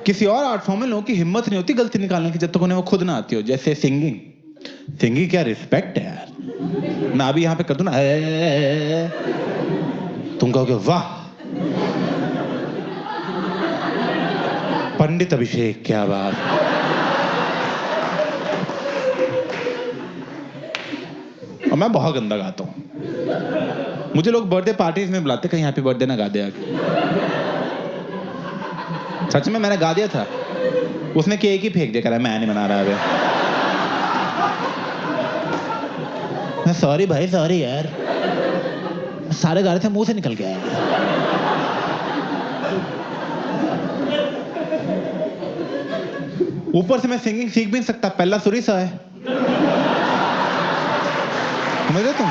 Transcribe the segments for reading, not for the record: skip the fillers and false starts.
किसी और art form में लोगों की हिम्मत नहीं होती गलती निकालने की जब तक उन्हें वो खुद ना आती हो। जैसे सिंगिंग, सिंगिंग क्या रिस्पेक्ट है यार। मैं अभी यहाँ पे कर दूं ना, तुम कहोगे वाह पंडित अभिषेक क्या बात। और मैं बहुत गंदा गाता हूँ। मुझे लोग बर्थडे पार्टीज में बुलाते, कहीं हैप्पी बर्थडे ना गा दे आके। सच में मैंने गा दिया था, उसने केक ही फेंक दिया, कह रहा मैं नहीं मना रहा अभी। सॉरी भाई सॉरी यार, सारे गा रहे थे मुंह से निकल गया। ऊपर से मैं सिंगिंग सीख भी नहीं सकता, पहला सुरी सा है, समझ तुम।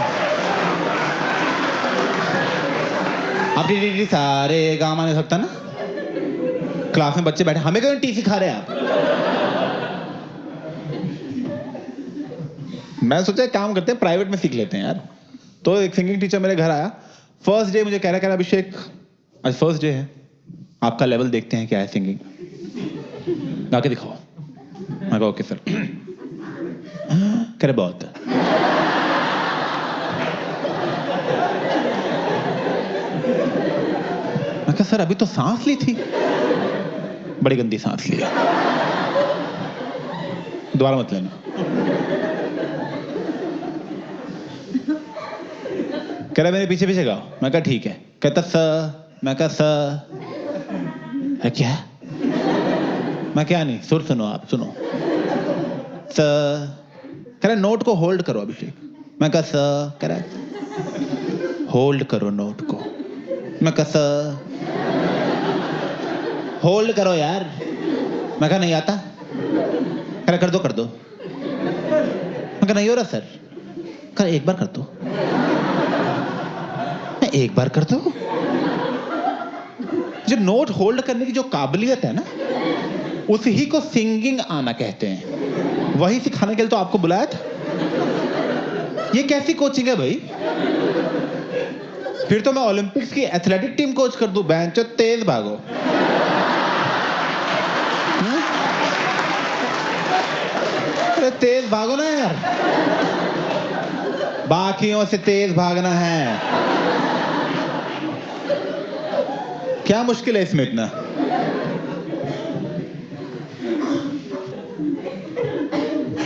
आप टी सारे गाँव नहीं सकता ना। क्लास में बच्चे बैठे, हमें क्यों टी सिखा रहे हैं आप। मैं सोचा काम करते हैं प्राइवेट में सीख लेते हैं यार। तो एक सिंगिंग टीचर मेरे घर आया, फर्स्ट डे मुझे कह रहा अभिषेक आज फर्स्ट डे है, आपका लेवल देखते हैं क्या है सिंगिंग, गा के दिखाओ। मैं कहा ओके सर। कह रहे बहुत। मैं कहा सर अभी तो सांस ली थी। बड़ी गंदी सांस ली, दोबारा मत लेना। कह रहा मेरे पीछे पीछे गाओ। मैं कहा ठीक है। कहता सर, मैं कहा सर क्या, मैं क्या नहीं, सुर सुनो आप सुनो। सर कह रहा नोट को होल्ड करो अभिषेक। मैं कहा सर, कह रहा होल्ड करो नोट को। मैं कहा सर होल्ड करो यार। मैं कहा नहीं आता। कह रहा कर दो कर दो। मैं कहा नहीं हो रहा सर। कह रहा एक बार कर दो। एक बार कर दो। जो नोट होल्ड करने की जो काबिलियत है ना, उसी को सिंगिंग आना कहते हैं। वही सिखाने के लिए तो आपको बुलाया था। ये कैसी कोचिंग है भाई। फिर तो मैं ओलंपिक्स की एथलेटिक टीम कोच कर दूं, बेंचो तेज भागो। अरे तेज भागो ना यार, बाकियों से तेज भागना है। क्या मुश्किल है इसमें इतना।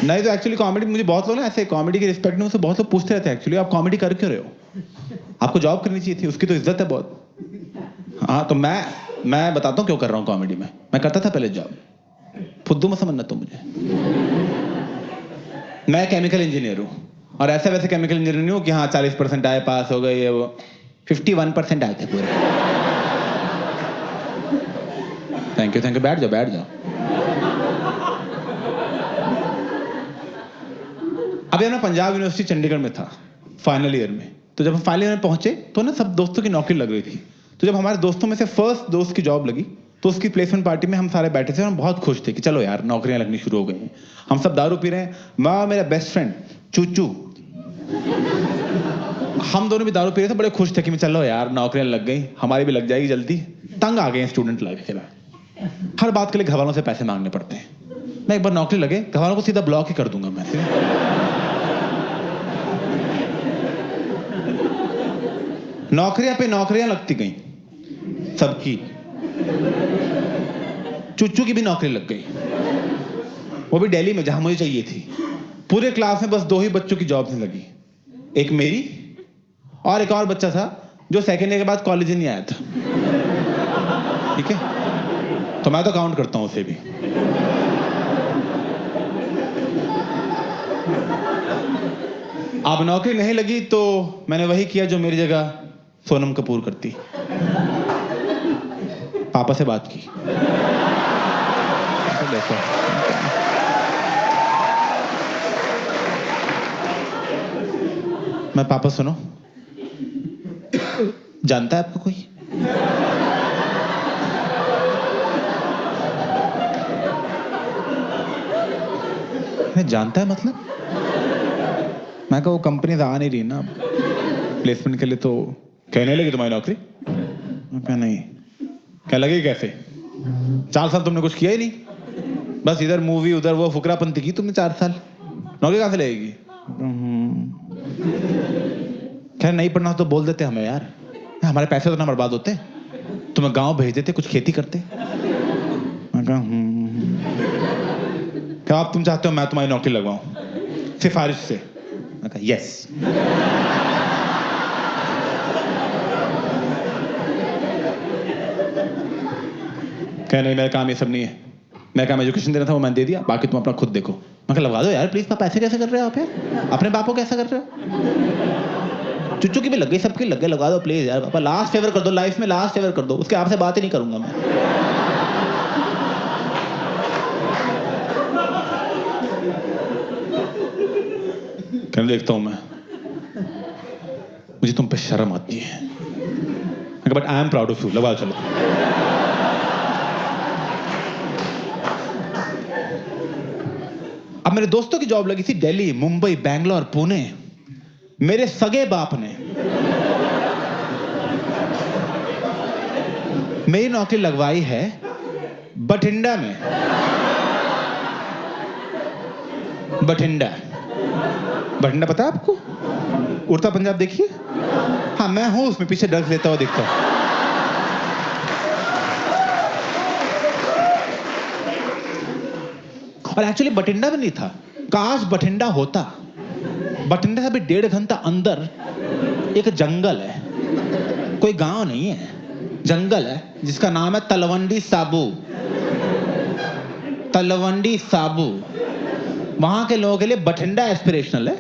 नहीं तो एक्चुअली कॉमेडी, मुझे बहुत लोग ना ऐसे कॉमेडी के रिस्पेक्ट में मुझसे बहुत लोग पूछते रहते हैं एक्चुअली आप कॉमेडी कर क्यों रहे हो, आपको जॉब करनी चाहिए थी, उसकी तो इज्जत है बहुत। हाँ तो मैं बताता हूँ क्यों कर रहा हूँ कॉमेडी में। मैं करता था पहले जॉब, फुद्दू में समझना तो मुझे। मैं केमिकल इंजीनियर हूँ और ऐसे वैसे केमिकल इंजीनियर नहीं हूँ कि हाँ 40% आए पास हो गए, ये वो 51% आए थे पूरे। थैंक यू बैठ जाओ बैठ जाओ। अभी मैं पंजाब यूनिवर्सिटी चंडीगढ़ में था फाइनल ईयर में। तो जब हम फाइनल ईयर में पहुंचे तो ना सब दोस्तों की नौकरी लग रही थी। तो जब हमारे दोस्तों में से फर्स्ट दोस्त की जॉब लगी तो उसकी प्लेसमेंट पार्टी में हम सारे बैठे थे और हम बहुत खुश थे कि चलो यार नौकरियां लगनी शुरू हो गई हैं। हम सब दारू पी रहे हैं, मैं और मेरा बेस्ट फ्रेंड चूचू, हम दोनों भी दारू पी रहे थे, बड़े खुश थे कि चलो यार नौकरियां लग गई, हमारी भी लग जाएगी जल्दी। तंग आ गए स्टूडेंट लाइफ के बाद, हर बात के लिए घर वालों से पैसे मांगने पड़ते हैं। मैं एक बार नौकरी लगे, घर वालों को सीधा ब्लॉक ही कर दूंगा मैं। नौकरियां पे नौकरियां लगती गई सबकी। चुच्चू की भी नौकरी लग गई, वो भी दिल्ली में जहां मुझे चाहिए थी। पूरे क्लास में बस 2 ही बच्चों की जॉब नहीं लगी, एक मेरी और एक और बच्चा था जो सेकेंड ईयर के बाद कॉलेज ही नहीं आया था। ठीक है, तो मैं तो काउंट करता हूं उसे भी। अब नौकरी नहीं लगी तो मैंने वही किया जो मेरी जगह सोनम कपूर करती, पापा से बात की। देखो मैं, पापा सुनो, जानता है आपको कोई? जानता है मतलब? मैं कहा वो कंपनी आ नहीं रही ना प्लेसमेंट के लिए, तो कहने लगी तुम्हारी नौकरी। मैं कहा नहीं। क्या लगी कैसे? 4 साल तुमने कुछ किया ही नहीं, बस इधर मूवी उधर वो फुकरापंती की तुमने 4 साल। नौकरी कहाँ से लगेगी? खैर नहीं पढ़ना हो तो बोल देते हमें यार, हमारे पैसे तो ना बर्बाद होते, तुम्हें गांव भेज देते, कुछ खेती करते। मैं कहा क्या आप तुम चाहते हो मैं तुम्हारी नौकरी लगवाऊं सिफारिश से? मैं कहा यस। क्या नहीं, मेरा काम ये सब नहीं है, मेरा काम एजुकेशन देना था, वो मैंने दे दिया, बाकी तुम अपना खुद देखो। मैं कहा लगवा दो यार प्लीज। पैसे कैसे कर रहे हो आप यार? अपने बाप को कैसा कर रहे हो? चुच्चू की भी लग गई, सबकी लग गई, लगा दो प्लीज यार पापा, लास्ट फेवर कर दो, लाइफ में लास्ट फेवर कर दो, उसके आपसे बात ही नहीं करूंगा मैं। कहने देखता हूं मैं, मुझे तुम पे शर्म आती है, but I am proud of you, लगा चलो। अब मेरे दोस्तों की जॉब लगी थी दिल्ली, मुंबई, बैंगलोर, पुणे। मेरे सगे बाप ने मेरी नौकरी लगवाई है बठिंडा में। बठिंडा, बठिंडा पता है आपको? उड़ता पंजाब देखिए, हाँ मैं हूं उसमें पीछे ड्रग्स लेता हुआ दिखता हूं। और एक्चुअली बठिंडा में नहीं था, काश बठिंडा होता। बठिंडा से भी 1.5 घंटा अंदर एक जंगल है, कोई गांव नहीं है, जंगल है जिसका नाम है तलवंडी साबू। तलवंडी साबू, वहां के लोगों के लिए बठिंडा एस्पिरेशनल है।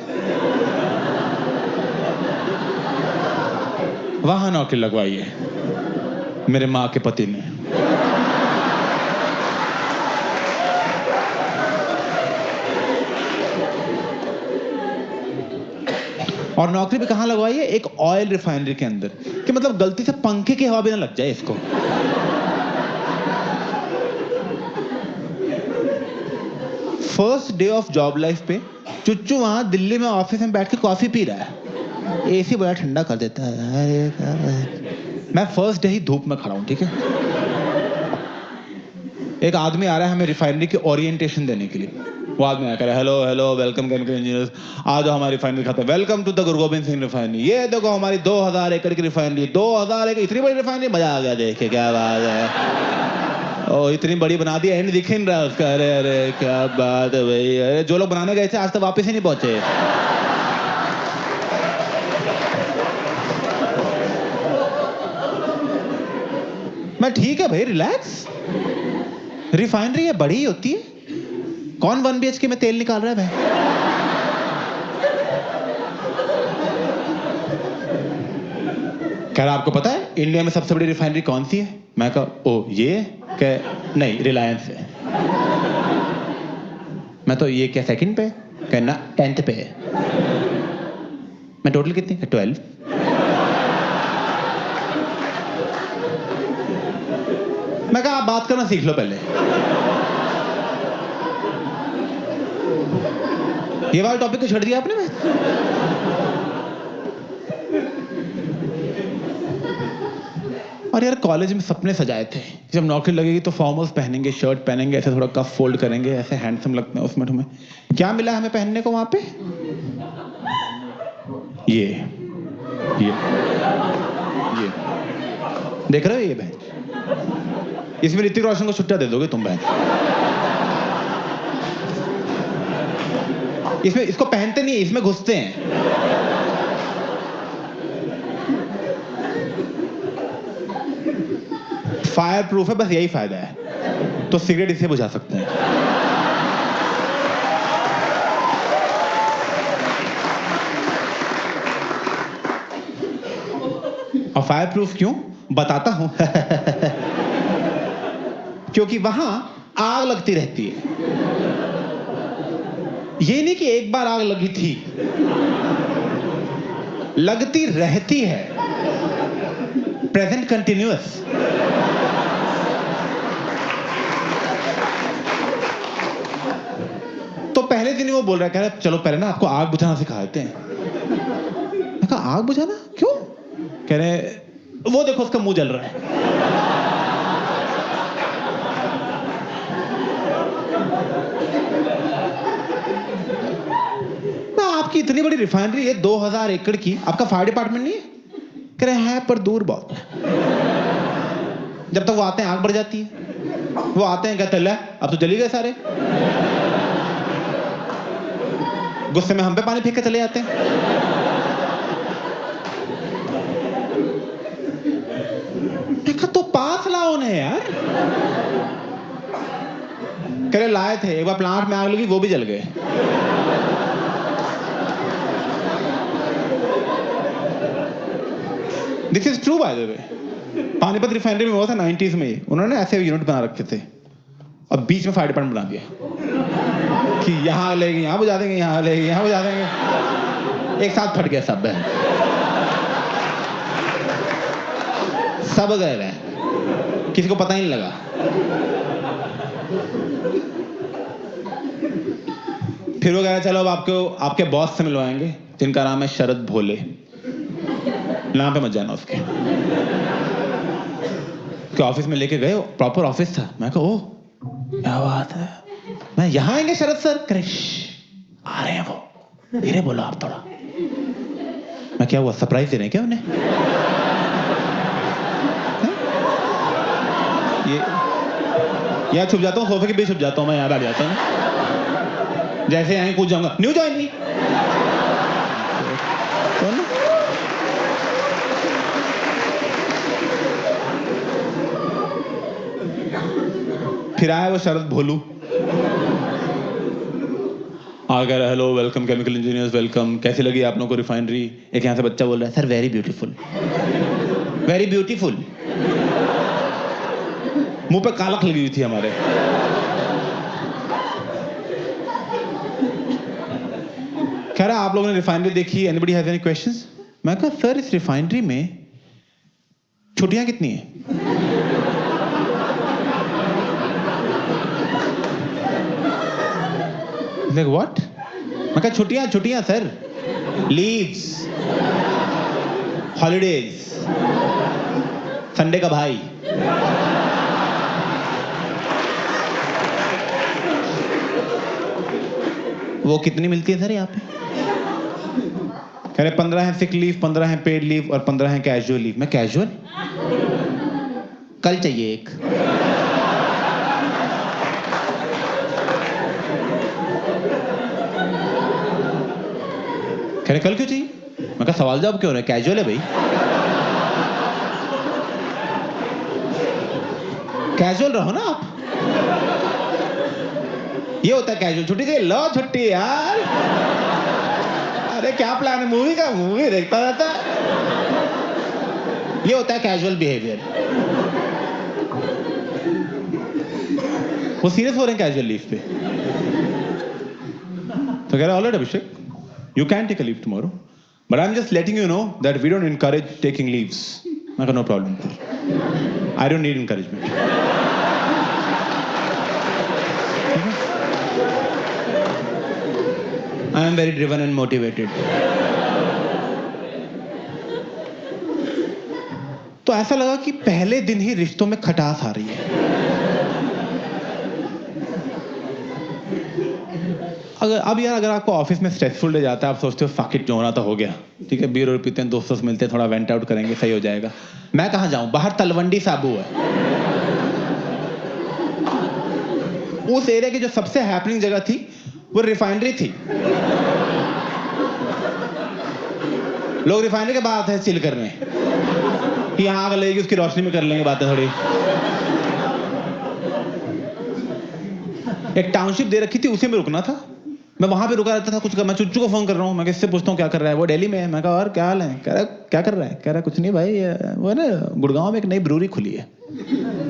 वहां नौकरी लगवाई है मेरे मां के पति ने। और नौकरी भी कहां लगवाई है? एक ऑयल रिफाइनरी के अंदर, कि मतलब गलती से पंखे की हवा भी ना लग जाए इसको। First day of job life पे चुच्चू वहां दिल्ली में ऑफिस में बैठ के कॉफी पी रहा है, एसी बड़ा ठंडा कर देता है। मैं फर्स्ट डे ही धूप में खड़ा हूं, ठीक है। एक आदमी आ रहा है हमें रिफाइनरी की ओरिएंटेशन देने के लिए। वो आदमी आया कह रहा है hello hello welcome chemical engineers, आज हमारी रिफाइनरी खाता है, welcome to the Guru Gobind Singh refinery. ये देखो हमारी 2000 एकड़ की रिफाइनरी, 2000 एकड़, इतनी बड़ी रिफाइनरी, मजा आ गया देख के, क्या बात है। ओ इतनी बड़ी बना दी, एंड दिख ही नहीं रहा उसका। अरे अरे क्या बात है भाई, अरे जो लोग बनाने गए थे आज तक वापस ही नहीं पहुंचे। मैं ठीक है भाई, रिलैक्स, रिफाइनरी है बड़ी होती है, कौन 1 BHK में तेल निकाल रहा है भाई? कह रहा आपको पता है इंडिया में सबसे बड़ी रिफाइनरी कौन सी है? मैं कहा ओ ये, कह नहीं रिलायंस है। मैं तो ये क्या सेकंड पे? कहना 10th पे है। मैं टोटल कितनी? 12। मैं कहा आप बात करना सीख लो पहले, ये वाला टॉपिक को छोड़ दिया आपने। और यार कॉलेज में सपने सजाए थे, जब नौकरी लगेगी तो फॉर्मल्स पहनेंगे, शर्ट पहनेंगे, ऐसे थोड़ा कफ फोल्ड करेंगे, ऐसे हैंडसम लगते हैं उसमें। तुम्हें क्या मिला हमें पहनने को वहां पे? ये देख रहे हो ये बहन, इसमें ऋतिक रोशन को छुट्टियां दे दोगे तुम बहन। इसमें इसको पहनते नहीं, इसमें घुसते हैं। फायर प्रूफ है, बस यही फायदा है, तो सिगरेट इसे बुझा सकते हैं। और फायर प्रूफ क्यों बताता हूं। क्योंकि वहां आग लगती रहती है। ये नहीं कि एक बार आग लगी थी, लगती रहती है, प्रेजेंट कंटिन्यूअस। तो पहले दिन ही वो बोल रहा है, कह रहा है चलो पहले ना आपको आग बुझाना सिखा देते हैं। मैं कहा आग बुझाना क्यों? कह रहे वो देखो उसका मुंह जल रहा है। आपकी इतनी बड़ी रिफाइनरी है 2000 एकड़ की, आपका फायर डिपार्टमेंट नहीं है? कह रहे हैं पर दूर बहुत है। जब तक वो आते हैं आग बढ़ जाती है। वो आते हैं कहते ले अब तो जली गए सारे, गुस्से में हम पे पानी फेंक के चले जाते हैं। देखा तो पास लाओ ने यार। कह रहे लाए थे, एक बार प्लांट में आग लगी वो भी जल गए। This is true by the way. Panipat refinery में हुआ था 90s में, उन्होंने ऐसे यूनिट बना रखे थे और बीच में फायर डिपार्टमेंट बना दिया कि यहां लेगी यहां बुझा देंगे, यहां लेगी यहां बुझा देंगे। एक साथ फट गया सब, सब गए रहे, किसी को पता ही नहीं लगा। फिर वो कह रहे चलो अब आपको आपके बॉस से मिलवाएंगे जिनका नाम है शरद भोले, नाम पे मत जाना उसके। ऑफिस में लेके गए, प्रॉपर ऑफिस था। मैं कहा ओह क्या बात है, मैं यहां आएंगे शरद सर? क्रिश आ रहे हैं वो, धीरे बोलो आप थोड़ा। मैं क्या हुआ, सरप्राइज दे रहे हैं क्या उन्हें? ये यहाँ छुप जाता हूँ, सोफे के बीच छुप जाता हूँ मैं, यहाँ बैठ जाता हूँ, जैसे यहीं कूद जाऊंगा, न्यू ज्वाइनिंग। फिर आया वो शरद भोलू, आ गया hello welcome chemical engineers welcome, कैसी लगी आप लोगों को रिफाइनरी? एक यहाँ से बच्चा बोल रहा है sir very beautiful, very beautiful. मुंह पे कालख लगी हुई थी हमारे। कह रहा आप लोगों ने रिफाइनरी देखी, एनीबडी हैज एनी क्वेश्चंस? मैं कहा सर इस रिफाइनरी में छुट्टियां कितनी हैं? Like what? मैं कहा छुट्टियां सर, लीव्स, हॉलीडेज, संडे का भाई। वो कितनी मिलती है सर यहाँ पे? कह रहे 15 है सिक लीव, 15 है पेड लीव और 15 है कैजुअल लीव। मैं कैजुअल? कल चाहिए एक। कह रहे कल क्यों चाहिए? मैं कहा सवाल जवाब क्यों रहे, कैजुअल है भाई। कैजुअल रहो ना आप। ये होता है कैजुअल, छुट्टी चाहिए, लो छुट्टी यार। अरे क्या प्लान है मूवी का? मूवी देखता रहता है। ये होता है कैजुअल बिहेवियर। वो सीरियस हो रहे हैं कैजुअल लीव पे। तो कह रहे alright Abhishek, you can take a leave tomorrow, but I'm just letting you know that we don't encourage taking leaves. I got no problem. I don't need encouragement. I am very driven and motivated. तो ऐसा लगा कि पहले दिन ही रिश्तों में खटास आ रही है। अगर आपको ऑफिस में स्ट्रेसफुल डे जाता है, आप सोचते हो फक इट, जो होना तो हो गया, ठीक है, बीयर पीते हैं, दोस्तों से मिलते हैं, थोड़ा वेंट आउट करेंगे, सही हो जाएगा। मैं कहाँ जाऊं, बाहर तलवंडी साबू है। उस एरिया की जो सबसे हैपनिंग जगह थी वो रिफाइनरी थी। लोग रिफाइनरी के बाद है चिल करने कि यहाँ आग लगेगी, उसकी रोशनी में कर लेंगे बातें थोड़ी। एक टाउनशिप दे रखी थी, उसी में रुकना था। मैं वहां पे रुका रहता था कुछ। मैं चुच्चू को फोन कर रहा हूँ, मैं किससे पूछता हूँ क्या कर रहा है, वो दिल्ली में है। मैं कहा और क्या हाल है? कह रहा क्या कर रहा है? कह रहा कुछ नहीं भाई, वो है ना गुड़गांव में एक नई ब्रूरी खुली है,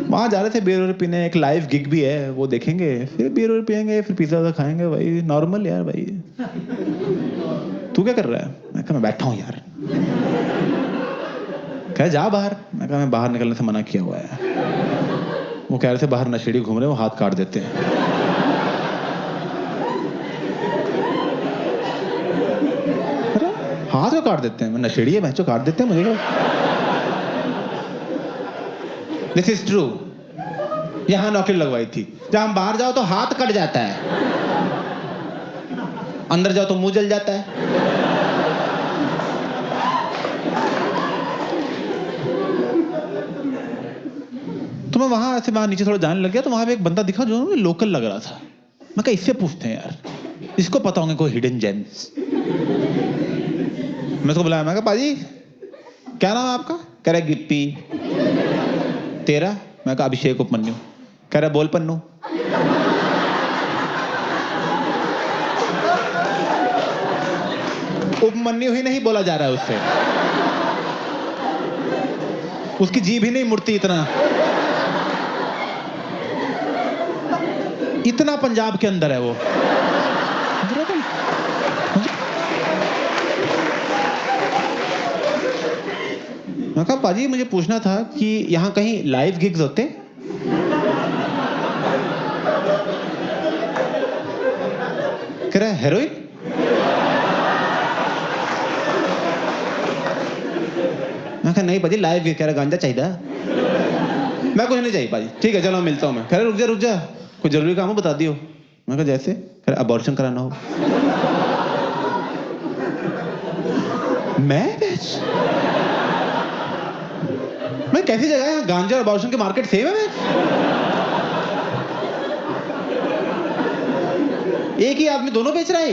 वहां जा रहे थे बियर पीने, एक लाइव गिग भी है, वो देखेंगे, फिर बियर पियेंगे, फिर पिज्जा खाएंगे। भाई नॉर्मल यार। भाई तू क्या कर रहा है? मैं कहा मैं बैठा हूँ यार। कह जा बाहर। मैं कहा मैं बाहर निकलने से मना किया हुआ है। वो कह रहे थे बाहर नशेड़ी घूम रहे, वो हाथ काट देते हैं। हाथ को काट देते हैं? मैं नशेड़ी है, बच्चों काट देते हैं मुझे। This is true. यहां नौकरी लगवाई थी, जब हम बाहर जाओ तो हाथ कट जाता है। अंदर जाओ तो मुंह जल जाता है। तो मैं वहां ऐसे वहां नीचे थोड़ा जाने लग गया, तो वहां पे एक बंदा दिखा जो लोकल लग रहा था। मैं कहा इससे पूछते हैं यार, इसको पता होंगे कोई हिडन जेम्स। मैं उसको बुलाया, मैं कहा पाजी क्या नाम है आपका? कह रहा गिप्पी। तेरा? मैं कहा अभिषेक उपमन्यु। कह रहा बोल पन्नू। उपमन्यु ही नहीं बोला जा रहा है उससे, उसकी जीभ ही नहीं मुड़ती इतना। इतना पंजाब के अंदर है वो। मैं कहा पाजी मुझे पूछना था कि यहाँ कहीं लाइव गिग्स होते? कह रहा है हेरोइन। मैं कहा नहीं पाजी लाइव गिग। कह रहा गांजा चाहिए? मैं कुछ नहीं चाहिए पाजी। ठीक है चलो मिलता हूँ मैं। कह रहा रुक जा कोई जरूरी काम हो बता दियो। मैं कहा जैसे? कह रहा अबॉर्शन कराना हो। मैं कैसी जगह है? गांजा और अबॉर्शन के मार्केट सेम है? एक ही आदमी दोनों बेच रहा है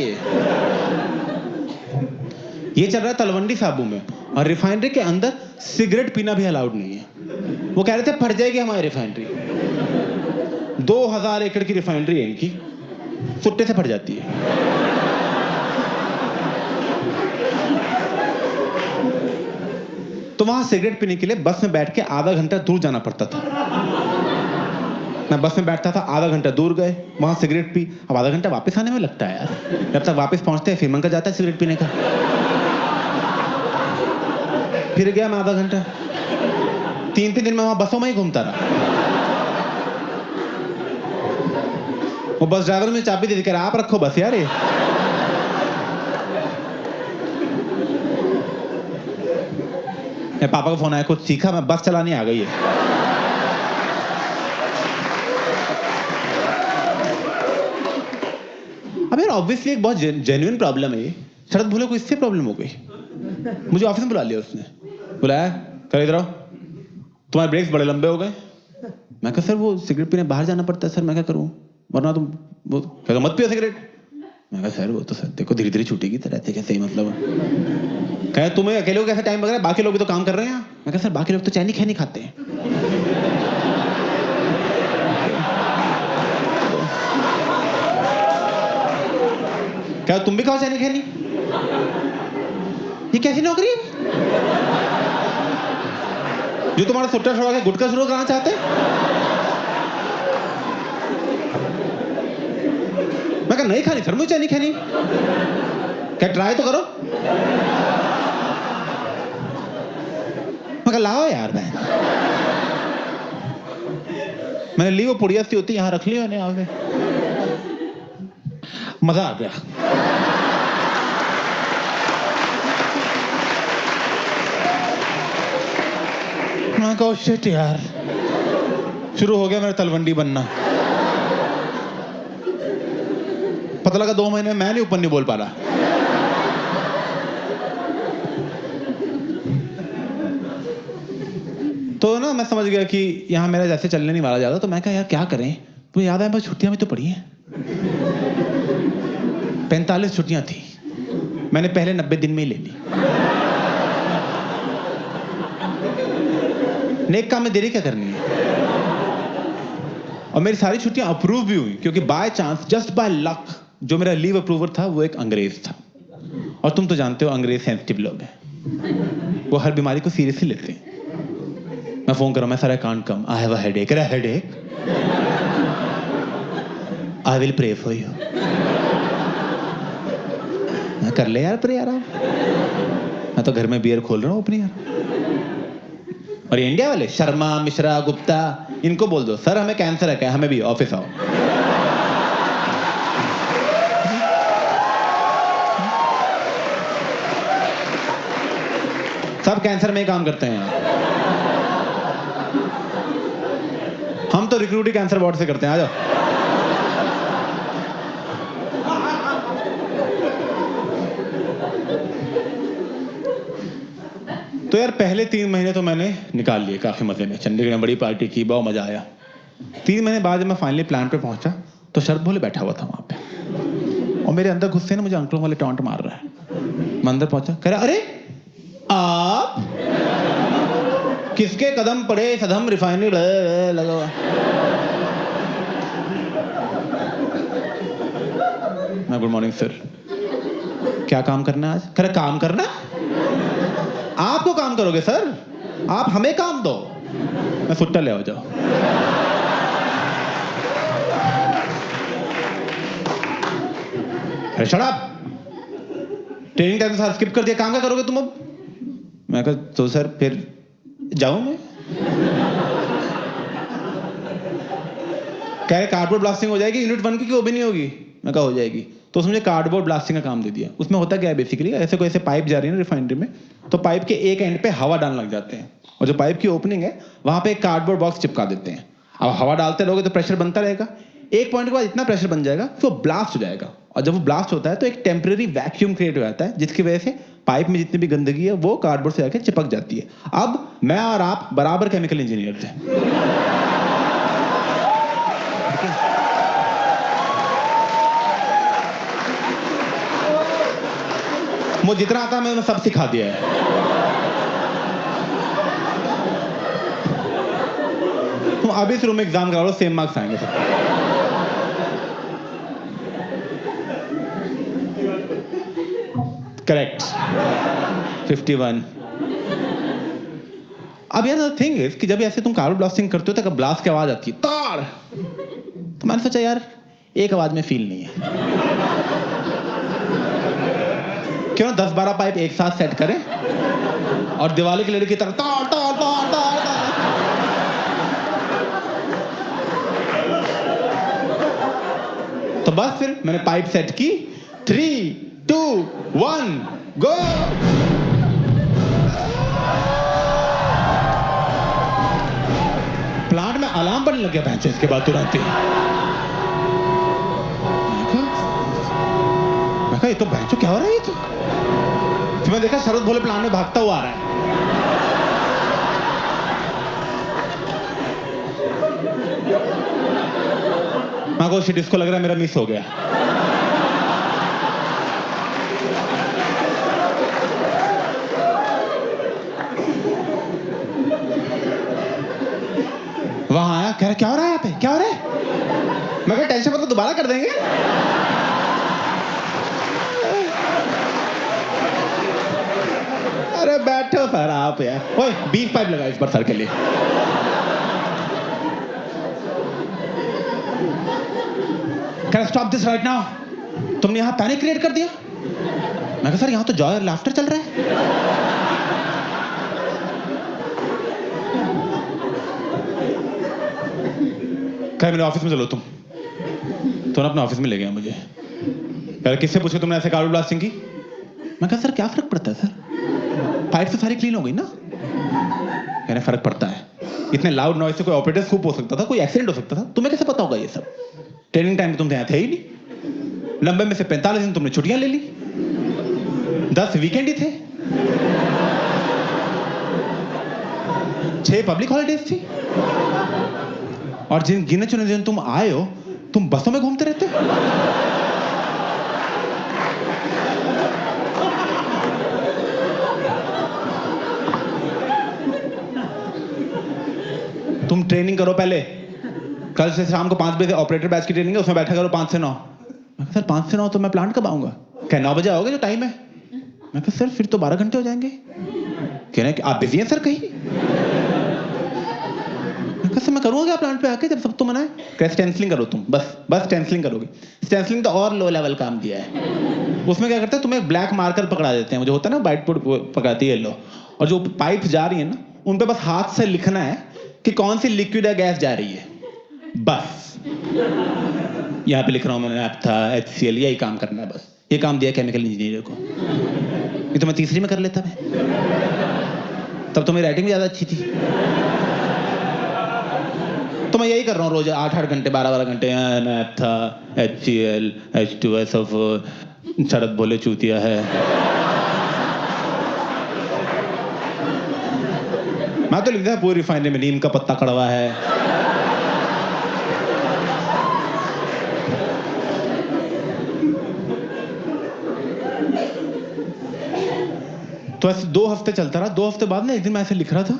ये चल रहा है तलवंडी साबू में, और रिफाइनरी के अंदर सिगरेट पीना भी अलाउड नहीं है। वो कह रहे थे फट जाएगी हमारी रिफाइनरी। 2000 एकड़ की रिफाइनरी है इनकी, सुट्टे से फट जाती है। तो वहां सिगरेट पीने के लिए बस में बैठ के आधा घंटा दूर जाना पड़ता था। मैं बस में बैठता था, आधा घंटा दूर गए, वहां सिगरेट पी। अब आधा घंटा वापस आने में लगता है यार। जब तक वापस पहुंचते हैं फिर मन कर जाता है सिगरेट पीने का। फिर गया मैं आधा घंटा। 3 दिन में वहां बसों में ही घूमता रहा। वो बस ड्राइवर में चाबी दे दी, कह रहा आप रखो बस यार ये। पापा का फोन आया, कुछ सीखा? मैं बस चलाने आ गई है। अब यार ऑब्वियसली एक बहुत जेन्युइन प्रॉब्लम है ये। शरद भूले को इससे प्रॉब्लम हो गई। मुझे ऑफिस में बुला लिया उसने। बुलाया, कर इधर आओ, तुम्हारे ब्रेक्स बड़े लंबे हो गए। मैं कहा सर वो सिगरेट पीने बाहर जाना पड़ता है सर, मैं क्या करूं वरना तुम वो कहता मत पियो सिगरेट। मैं कहा सर वो तो सर देखो धीरे धीरे छूटेगी तो रहते कैसे ही मतलब। कहे तुम्हें अकेले को कैसे टाइम लग रहा है, बाकी लोग भी तो काम कर रहे हैं। मैं कहा सर बाकी लोग तो चैनी खैनी खाते हैं। क्या तुम भी खाओ चैनी खैनी? ये कैसी नौकरी है जो तुम्हारा सुट्टा छोड़ा के गुटखा शुरू कराना चाहते हैं? मैं कहा नहीं खानी सर मुझे चैनी खैनी। क्या ट्राई तो करो। मैं कहा लाओ यार मैं। मैंने ली वो पुड़िया सी होती यहाँ रख ली मैंने आगे। मजा आ गया। मैं कहा शिट यार, शुरू हो गया मेरा तलवंडी बनना। पता लगा 2 महीने में मैं नहीं ऊपर नहीं बोल पा रहा। तो ना मैं समझ गया कि यहाँ मेरा जैसे चलने नहीं वाला ज्यादा। तो मैं कहा यार क्या करें। तो याद है बस छुट्टियां भी तो पड़ी हैं। 45 छुट्टियां थी, मैंने पहले 90 दिन में ही ले ली। नेक काम में देरी क्या करनी है। और मेरी सारी छुट्टियां अप्रूव भी हुई क्योंकि by chance just by luck जो मेरा लीव अप्रूवर था वो एक अंग्रेज था। और तुम तो जानते हो अंग्रेज सेंसिटिव लोग हैं, वो हर बीमारी को सीरियसली लेते हैं। मैं फोन कर रहा हूं, मैं sir I can't come, I have a headache. Headache? I will pray for you. मैं कर ले यार प्रे आराम, मैं तो घर में बियर खोल रहा हूं अपनी यार। और ये इंडिया वाले शर्मा मिश्रा गुप्ता इनको बोल दो सर हमें कैंसर है क्या, हमें भी ऑफिस आओ। सब कैंसर में ही काम करते हैं। हम तो रिक्रूटिंग कैंसर वार्ड से करते हैं, आ जाओ। तो यार पहले 3 महीने तो मैंने निकाल लिए काफी मजे में, चंडीगढ़ में बड़ी पार्टी की, बहुत मजा आया। 3 महीने बाद जब मैं फाइनली प्लान पे पहुंचा तो शरद भोले बैठा हुआ था वहां पे, और मेरे अंदर गुस्से ने मुझे अंकलों वाले टॉन्ट मार रहा है। मैं अंदर पहुंचा, कह रहा अरे आप किसके कदम पड़े सदम रिफाइनरी लगा हुआ। मैं गुड मॉर्निंग सर, क्या काम करना है आज? कह रहा काम करना? आप तो काम करोगे सर, आप हमें काम दो। मैं सुट्टा ले आओ जाओ। अरे शट अप, ट्रेनिंग टाइम साथ स्किप कर दिया, काम क्या करोगे तुम अब? मैं कहा तो सर फिर जाऊं मैं? कह रहे कार्डबोर्ड ब्लास्टिंग हो जाएगी यूनिट 1 की, वो भी नहीं होगी। मैं कहा हो जाएगी। तो उसने मुझे कार्डबोर्ड ब्लास्टिंग का काम दे दिया। उसमें होता क्या है बेसिकली, ऐसे कोई ऐसे पाइप जा रही है ना रिफाइनरी में, तो पाइप के एक एंड पे हवा डालने लग जाते हैं, और जो पाइप की ओपनिंग है वहां पे एक कार्डबोर्ड बॉक्स चिपका देते हैं। अब हवा डालते रहोगे तो प्रेशर बनता रहेगा, एक पॉइंट के बाद इतना प्रेशर बन जाएगा कि वो ब्लास्ट हो जाएगा, और जब वो ब्लास्ट होता है तो एक टेम्परेरी वैक्यूम क्रिएट हो जाता है, जिसकी वजह से पाइप में जितनी भी गंदगी है वो कार्डबोर्ड से जाकर चिपक जाती है। अब मैं और आप बराबर केमिकल इंजीनियर थे। मुझे जितना आता है मैंने सब सिखा दिया है। तुम अभी इस रूम में एग्जाम करा लो, सेम मार्क्स आएंगे सब। करेक्ट 51। अब यार थिंग इज कि जब ऐसे तुम कार्बन ब्लास्टिंग करते हो तो ब्लास्ट की आवाज आती है तार, तो मैंने सोचा यार एक आवाज में फील नहीं है, क्यों 10-12 पाइप एक साथ सेट करें और दिवाली की लड़ी की तरह तार तार तार तार तार। तो बस फिर मैंने पाइप सेट की, 3, 2, 1 गो। प्लांट में अलार्म बनने लग गया भैंस इसके बाद तुरंत ही। मैं कहा ये तो भैंसो क्या हो रहा है ये तो। फिर मैं देखा शरद भोले प्लांट में भागता हुआ आ रहा है। मैं को शिट, इसको लग रहा है मेरा मिस हो गया। वहां आया, कह रहा क्या हो रहा है यहाँ पे, क्या हो रहा है? मैं कहा टेंशन मत लो, दोबारा कर देंगे। अरे बैठो सर आप यार, ओए 20 पाइप लगा इस बार सर के लिए। Can I stop this right now? तुमने यहाँ पैनिक क्रिएट कर दिया। मैं कहा सर यहाँ तो जॉय और लाफ्टर चल रहा है। कह मेरे ऑफिस में चलो तुम तो ना अपने ऑफिस में ले गया मुझे। पहले किससे पूछे तुमने ऐसे कार्बन ब्लास्टिंग की? मैं कहा सर क्या फर्क पड़ता है सर, पाइप तो सारी क्लीन हो गई ना। कहने फर्क पड़ता है, इतने लाउड नॉइज से कोई ऑपरेटर स्कूप हो सकता था, कोई एक्सीडेंट हो सकता था, तुम्हें कैसे पता होगा ये सब? ट्रेनिंग टाइम में तुम यहाँ थे ही नहीं। लंबे में से 45 दिन तुमने छुट्टियां ले ली, 10 वीकेंड ही थे, 6 पब्लिक हॉलिडेज थी, और जिन गिने चुने दिन तुम आए हो तुम बसों में घूमते रहते हो। तुम ट्रेनिंग करो पहले, कल से शाम को 5 बजे ऑपरेटर बैच की ट्रेनिंग है, उसमें बैठा करो 5 से 9। मैं सर 5 से 9 तो मैं प्लांट कब आऊंगा? क्या 9 बजे आओगे जो टाइम है? मैं कहा सर फिर तो 12 घंटे हो जाएंगे। कह रहे हैं कि आप बिजी हैं सर कहीं? मैं कहा सर मैं करूंगा क्या प्लांट पे आके जब सब तो मना है? क्या स्टेंसिलिंग करो तुम, बस स्टेंसिलिंग करोगे। स्टेंसिलिंग तो और लो लेवल काम दिया है। उसमें क्या करते हैं, तुम्हें ब्लैक मार्कर पकड़ा देते हैं, जो होता है ना व्हाइट बोर्ड पकड़ाती है लो, और जो पाइप जा रही है ना उन पे बस हाथ से लिखना है कि कौन सी लिक्विड या गैस जा रही है, बस। यहाँ पे लिख रहा हूँ मैंने नैप्था, HCl, यही काम करना है बस। ये काम दिया केमिकल इंजीनियर को। ये तो मैं तीसरी में कर लेता मैं, तब तो मेरी राइटिंग भी ज्यादा अच्छी थी। तो मैं यही कर रहा हूँ रोज 8-8 घंटे 12-12 घंटे। नैप्था, HCl, H2SO, शरद भोले चूतिया है। मैं तो लिख दिया पूरी रिफाइनरी में नीम का पत्ता कड़वा है। तो ऐसे 2 हफ्ते चलता रहा। 2 हफ्ते बाद ना एक दिन मैं ऐसे लिख रहा था,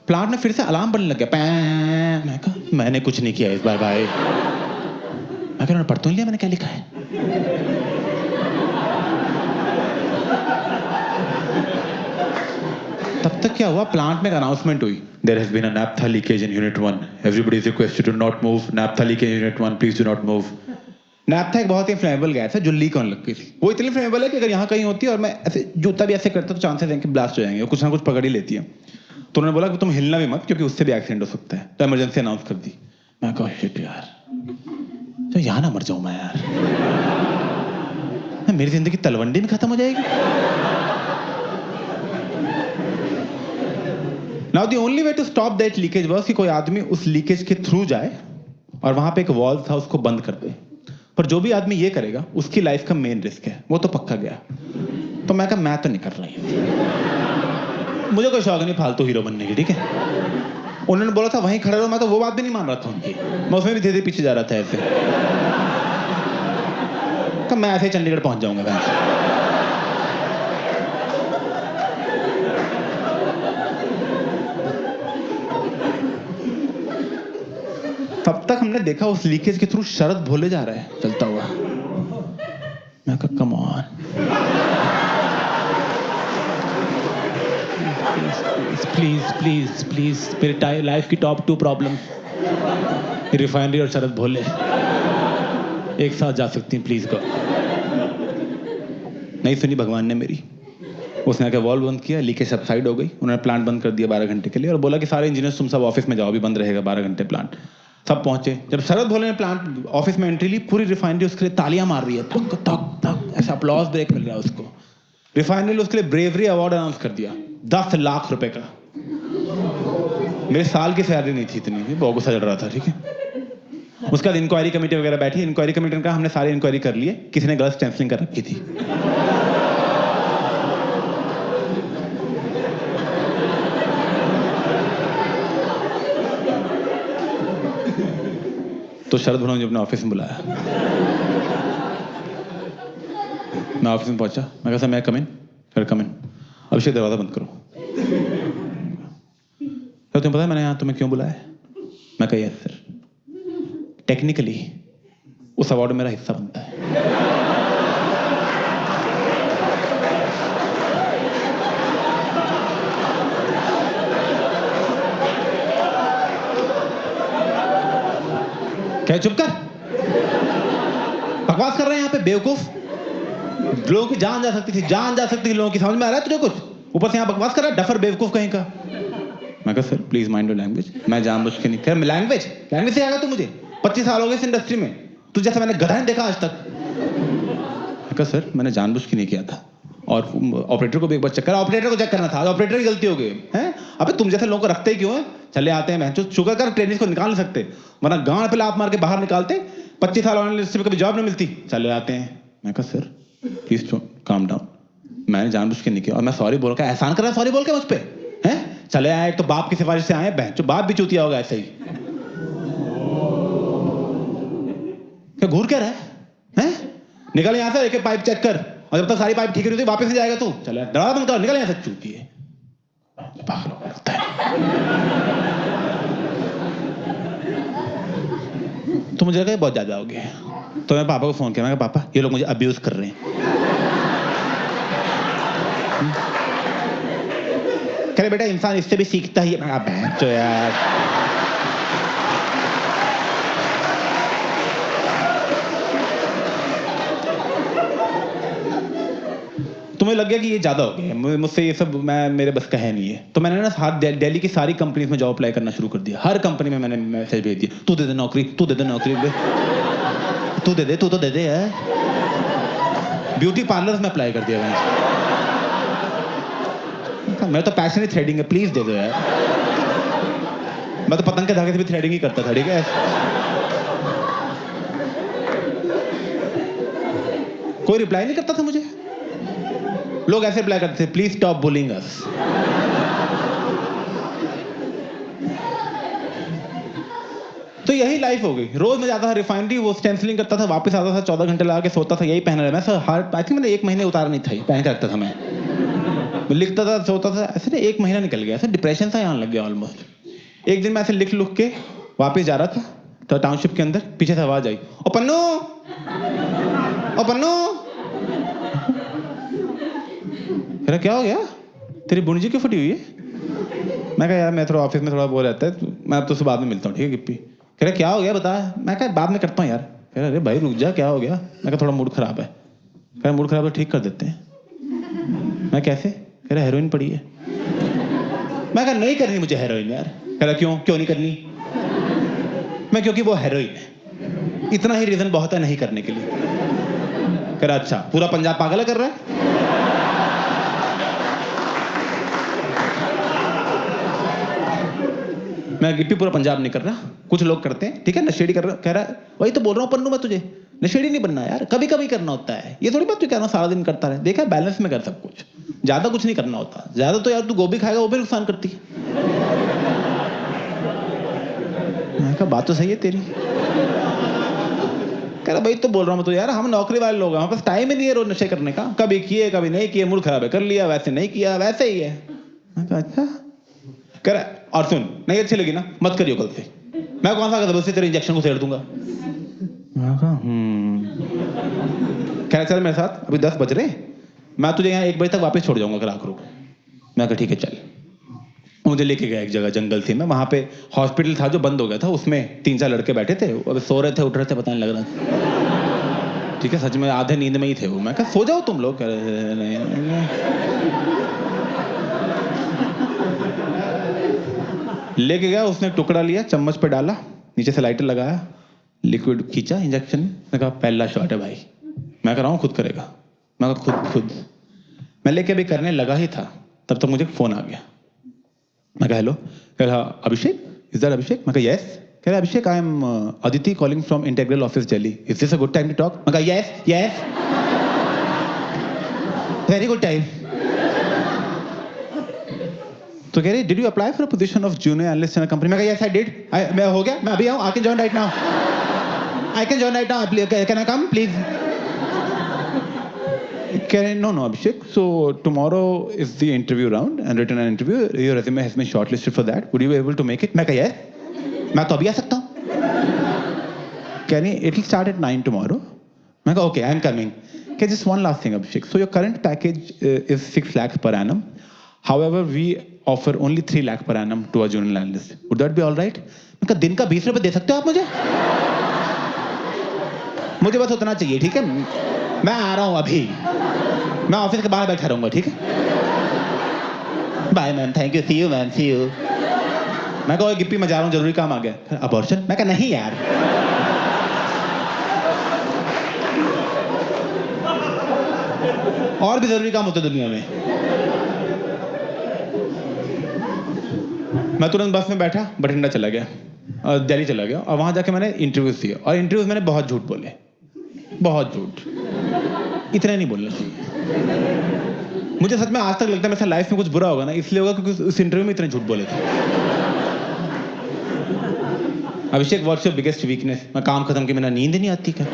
प्लांट में फिर से अलार्म बनने लग गया, पैं। मैं कहा मैंने कुछ नहीं किया इस बार भाई। मैं कह पढ़ तो नहीं लिया मैंने क्या लिखा है। तब तक क्या हुआ, प्लांट में एक अनाउंसमेंट हुई, there has been a naphtha leakage in unit 1, everybody is requested to not move, naphtha leakage in unit 1, please do not move. Naphtha एक बहुत ही फ्लेमेबल गैस है जो लीक होने लग गई थी। वो इतनी फ्लेमेबल है कि अगर यहाँ कहीं होती है और मैं ऐसे जूता भी ऐसे करता तो चांसेस हैं कि ब्लास्ट हो जाएंगे, वो कुछ ना कुछ पकड़ ही लेती है। तो उन्होंने बोला कि तुम हिलना भी मत क्योंकि उससे भी एक्सीडेंट हो सकता है, तो इमरजेंसी अनाउंस कर दी। मैं कहा शिट यार, तो यहाँ ना मर जाऊं मैं यार, मेरी जिंदगी तलवंडी में खत्म हो जाएगी। Now the only way to stop that leakage was कि कोई आदमी उस लीकेज के थ्रू जाए और वहां पे एक वॉल्व था उसको बंद कर दे। पर जो भी आदमी ये करेगा उसकी लाइफ का मेन रिस्क है, वो तो पक्का गया। तो मैं कहा मैं तो नहीं कर रहा, मुझे कोई शौक नहीं फालतू हीरो बनने की, ठीक है। उन्होंने बोला था वहीं खड़े रहो, मैं तो वो बात भी नहीं मान रहा था उनकी, मैं उसमें भी धीरे धीरे पीछे जा रहा था ऐसे। तो मैं ऐसे ही चंडीगढ़ पहुंच जाऊंगा। तब तक हमने देखा उस लीकेज के थ्रू शरद भोले जा रहा है चलता हुआ। मैं कहा come on, please please please, मेरी लाइफ की टॉप 2 प्रॉब्लम, रिफाइनरी और शरद भोले एक साथ जा सकती हैं, प्लीज गो। नहीं सुनी भगवान ने मेरी, उसने आके वॉल्व बंद किया, लीकेज सबसाइड हो गई। उन्होंने प्लांट बंद कर दिया 12 घंटे के लिए और बोला कि सारे इंजीनियर्स तुम सब ऑफिस में जाओ, भी बंद रहेगा 12 घंटे प्लांट। सब पहुंचे। जब शरद भोले ने प्लांट ऑफिस में एंट्री ली, पूरी रिफाइनरी उसके लिए तालियां मार रही है, तक तक तक, ऐसा अपलॉज ब्रेक मिल रहा है उसको। रिफाइनरी उसके लिए ब्रेवरी अवार्ड अनाउंस कर दिया 10 लाख रुपए का। मेरे साल की सैलरी नहीं थी इतनी, बहुत गुस्सा चढ़ रहा था, ठीक है। उसके बाद इंक्वायरी कमेटी वगैरह बैठी, इंक्वायरी कमेटी ने कहा हमने सारी इंक्वायरी कर लिए, किसी ने गलत स्टेंसिलिंग कर रखी थी। तो शरद भोले ने अपने ऑफिस में बुलाया। मैं ऑफिस में पहुंचा, मैं कहा सर मैं कम इन, फिर कम इन, अभिषेक दरवाजा बंद करो। तो तुम्हें पता है मैंने यहाँ तुम्हें क्यों बुलाया है? मैं कहा यस सर, टेक्निकली उस अवार्ड में मेरा हिस्सा बनता है। क्या चुप कर, बकवास कर रहे हैं यहाँ पे बेवकूफ। लोगों की जान जा सकती थी, जान जा सकती थी लोगों की, समझ में आ रहा है तुझे कुछ? ऊपर से यहाँ बकवास कर रहा है, डफर बेवकूफ कहीं का। मैं कहा sir please mind your language, मैं जानबूझ के नहीं। खैर लैंग्वेज से आएगा तू, मुझे 25 साल हो गए इस इंडस्ट्री में, तू जैसा मैंने गधा नहीं देखा आज तक। मैं कहा सर मैंने जानबूझ के नहीं किया था, और ऑपरेटर को भी एक बार चेक करा, ऑपरेटर को चेक करना था, ऑपरेटर की गलती हो गई है। अबे तुम जैसे लोगों को रखते ही क्यों है? चले आते हैं मैं शुगर कर ट्रेनिंग को निकाल नहीं सकते, वरना गांड पे लात मार के बाहर निकालते। 25 साल होने में कभी जॉब नहीं मिलती, चले आते हैं। मैं कहा सर प्लीज काम डाउन, मैंने जानबूझ के नहीं किया, और मैं सॉरी बोल का एहसान कर रहा, सॉरी बोल के मुझ पे हैं। चले आए, तो बाप की सिफारिश से आए, बहन बाप भी चूतिया होगा ऐसे ही। क्या घूर क्या रहा है? निकल यहां से, एक पाइप चेक कर, और जब तक सारी पाइप ठीक नहीं होती वापस नहीं जाएगा तू। चले दरवाजा बंद कर, निकल यहां से, चूती है। तो मुझे लगा बहुत ज्यादा हो गया, तो मैं पापा को फोन किया, मैं कहा पापा ये लोग मुझे अब्यूज कर रहे हैं। कह रहे बेटा इंसान इससे भी सीखता ही है। मैं कहा तो यार तुम्हें लग गया कि ये ज्यादा हो गया, मुझसे ये सब मेरे बस का है नहीं है। तो मैंने ना दिल्ली की सारी कंपनीज में जॉब अप्लाई करना शुरू कर दिया। हर कंपनी में मैंने मैसेज भेज दिया, तू दे दे नौकरी, तू दे दे नौकरी, तू दे दे, तू तो दे दे यार। ब्यूटी पार्लर्स में अप्लाई कर दिया मैंने। मेरा तो पैशन ही थ्रेडिंग है, प्लीज दे दो यार। मैं तो पतंग के धागे से भी थ्रेडिंग ही करता था, ठीक है। कोई रिप्लाई नहीं करता था मुझे। लोग ऐसे रिप्लाई करते थे, प्लीज स्टॉप बुलिंग अस। यही लाइफ हो गई। रोज मैं जाता था रिफाइनरी, वो स्टेंसिलिंग करता था, वापस आता था, 14 घंटे लगा के सोता था, यही पहन रहा। मैं सर आई थिंक मैंने 1 महीने उतारा नहीं था, पहन के रखता था मैं लिखता था, सोता था, ऐसे ना 1 महीना निकल गया, ऐसे डिप्रेशन सा यहाँ लग गया ऑलमोस्ट। एक दिन मैं ऐसे लिख के वापस जा रहा था तो टाउनशिप के अंदर पीछे से आवाज आई, ओ पन्नू, ओ पन्नू। अरे क्या हो गया, तेरी बुणजी क्यों फटी हुई है? मैं कहा यार मैं थोड़ा ऑफिस में थोड़ा वो रहता है, मैं अब तो उससे बाद में मिलता हूँ, ठीक है गिप्पी? कह रहा क्या हो गया बता। मैं कहा बाद में करता हूँ यार। कह रहा अरे भाई रुक जा, क्या हो गया? मैं कहा थोड़ा मूड खराब है। कह रहा मूड खराब है ठीक कर देते हैं। मैं कैसे? कह रहा हेरोइन पड़ी है। मैं कहा नहीं करनी मुझे हेरोइन यार। कह रहा क्यों नहीं करनी? मैं क्योंकि वो हेरोइन है, इतना ही रीजन बहुत है नहीं करने के लिए। कह रहा अच्छा पूरा पंजाब पागल कर रहा है? मैं गिप्पी पूरा पंजाब नहीं कर रहा, कुछ लोग करते हैं, ठीक है, नशेड़ी कर रहा। कह रहा वही तो बोल रहा हूँ पन्नू मैं तुझे, नशेड़ी नहीं बनना यार, कभी कभी करना होता है। ये थोड़ी बात तू कह रहा सारा दिन करता रहे। देखा बैलेंस में कर सब कुछ, ज्यादा कुछ नहीं करना होता। ज्यादा तो यार तू गोभी खाएगा वो भी नुकसान करती है। मैं कहा बात तो सही है तेरी। कह रहा भाई तो बोल रहा हूँ मैं तो यार, हम नौकरी वाले लोग हैं, हमारे पास टाइम ही नहीं है रोज नशे करने का। कभी किए कभी नहीं किए, मूड खराब है कर लिया, वैसे नहीं किया वैसे ही है। मैं कहा अच्छा। कह रहा और सुन नहीं अच्छी लगी ना मत करियो कल से। मैं कौन सा जबरदस्ती तेरे इंजेक्शन को सेड़ दूंगा। मैं कहा कह रहा चल मेरे साथ, अभी 10 बज रहे, मैं तुझे यहाँ 1 बजे तक वापस छोड़ जाऊंगा ग्राहक रोक। मैं कहा ठीक है चल। मुझे लेके गया एक जगह, जंगल थी में, वहां पे हॉस्पिटल था जो बंद हो गया था, उसमें 3-4 लड़के बैठे थे, अब सो रहे थे उठ रहे थे पता नहीं लग रहा था, ठीक है, सच में आधे नींद में ही थे वो। मैं कहा सो जाओ तुम लोग। कह रहे नहीं। लेके गया, उसने टुकड़ा लिया, चम्मच पे डाला, नीचे से लाइटर लगाया, लिक्विड खींचा इंजेक्शन। मैं कहा पहला शॉट है भाई। मैं कह रहा हूँ खुद करेगा। मैं कहा खुद। मैं लेके अभी करने लगा ही था तब तक मुझे फोन आ गया। मैं कहा हेलो। कह रहा अभिषेक, इज दैट अभिषेक? मैं कहा यस। कह रहा Abhishek I am Aditi calling from integral office Delhi, is this a good time to talk? मैं कहा यस वेरी गुड टाइम। तो कह रही did you apply for a position of junior analyst in a company? मैं कहा यस आई डिड। मैं हो गया, मैं अभी आऊं, I can join right now, I can join right now, can I come please? कह रहे no Abhishek, so tomorrow is the interview round and written an interview, your resume has been shortlisted for that, would you be able to make it? मैं कहा yes, मैं तो अभी आ सकता हूँ। कह रही it will start at 9 tomorrow। मैं कहा okay I am coming। कह just one last thing Abhishek, so your current package is 6 lakhs per annum, however we offer only 3 lakh per annum to a junior analyst, would that be all right? मैं कहा दिन का 20 रुपए दे सकते हो आप मुझे? मुझे बस उतना चाहिए, ठीक है, मैं आ रहा हूँ अभी, मैं ऑफिस के बाहर बैठा रहूंगा, ठीक है, bye ma'am, thank you, see you ma'am, see you. मैं कहा गिप्पी मैं जा रहा हूँ, जरूरी काम आ गया। अबॉर्शन? मैं कहा नहीं यार। और भी जरूरी काम होते दुनिया में। मैं तुरंत बस में बैठा, बठिंडा चला गया और दिल्ली चला गया, और वहां जाके मैंने इंटरव्यूज दिए, और इंटरव्यूज मैंने बहुत झूठ बोले, बहुत झूठ, इतना नहीं बोलना चाहिए। मुझे सच में आज तक लगता है मेरे लाइफ में कुछ बुरा होगा ना इसलिए होगा क्योंकि उस इंटरव्यू में इतने झूठ बोले थे। अभिषेक व्हाट्स योर बिगेस्ट वीकनेस? मैं काम खत्म किया, मेरा नींद नहीं आती क्या?